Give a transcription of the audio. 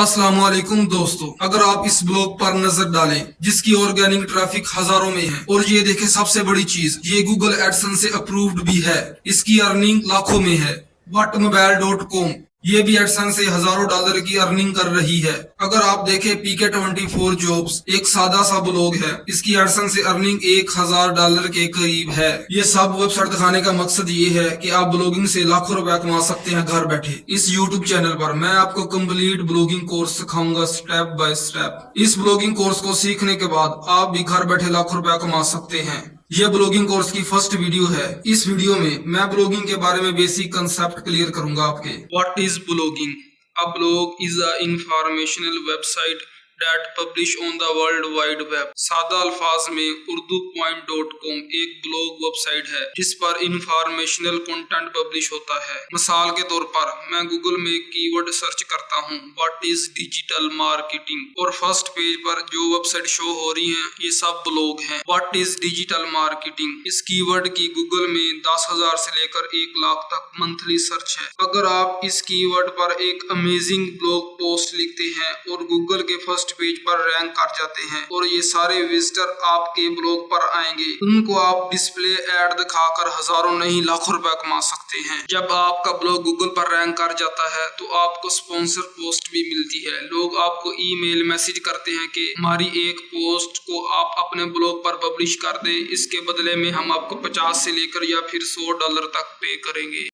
अस्सलामुअलैकुम दोस्तों, अगर आप इस ब्लॉग पर नजर डालें जिसकी ऑर्गेनिक ट्रैफिक हजारों में है और ये देखें सबसे बड़ी चीज, ये गूगल एडसेंस से अप्रूव्ड भी है। इसकी अर्निंग लाखों में है। Butmobile.com ये भी एडसेंस से हजारों डॉलर की अर्निंग कर रही है। अगर आप देखें PK24 जॉब्स एक सादा सा ब्लॉग है, इसकी एडसेंस से अर्निंग $1000 के करीब है। ये सब वेबसाइट दिखाने का मकसद ये है कि आप ब्लॉगिंग से लाखों रुपए कमा सकते हैं घर बैठे। इस YouTube चैनल पर मैं आपको कंप्लीट ब्लॉगिंग कोर्स सिखाऊंगा स्टेप बाय स्टेप। इस ब्लॉगिंग कोर्स को सीखने के बाद आप भी घर बैठे लाखों रुपए कमा सकते हैं। यह ब्लॉगिंग कोर्स की फर्स्ट वीडियो है। इस वीडियो में मैं ब्लॉगिंग के बारे में बेसिक कंसेप्ट क्लियर करूंगा आपके। What is blogging? A blog is a informational website that publish on the world wide web। सादा अल्फाज में urdu.com एक ब्लॉग वेबसाइट है जिस पर इंफॉर्मेशनल कंटेंट पब्लिश होता है। मिसाल के तौर पर मैं गूगल में कीवर्ड सर्च करता हूँ व्हाट इज डिजिटल मार्केटिंग और फर्स्ट पेज पर जो वेबसाइट शो हो रही है ये सब ब्लॉग हैं। What is digital marketing? इस कीवर्ड की गूगल में 10,000 से लेकर 1 लाख तक मंथली सर्च है। अगर आप इस कीवर्ड पर एक अमेजिंग ब्लॉग पोस्ट लिखते हैं और गूगल के फर्स्ट पेज पर रैंक कर जाते हैं और ये सारे विजिटर आपके ब्लॉग पर आएंगे, उनको आप डिस्प्ले ऐड दिखाकर हजारों नहीं लाखों रुपए कमा सकते हैं। जब आपका ब्लॉग गूगल पर रैंक कर जाता है तो आपको स्पॉन्सर पोस्ट भी मिलती है। लोग आपको ईमेल मैसेज करते हैं कि हमारी एक पोस्ट को आप अपने ब्लॉग पर पब्लिश कर दे, इसके बदले में हम आपको 50 से लेकर या फिर $100 तक पे करेंगे।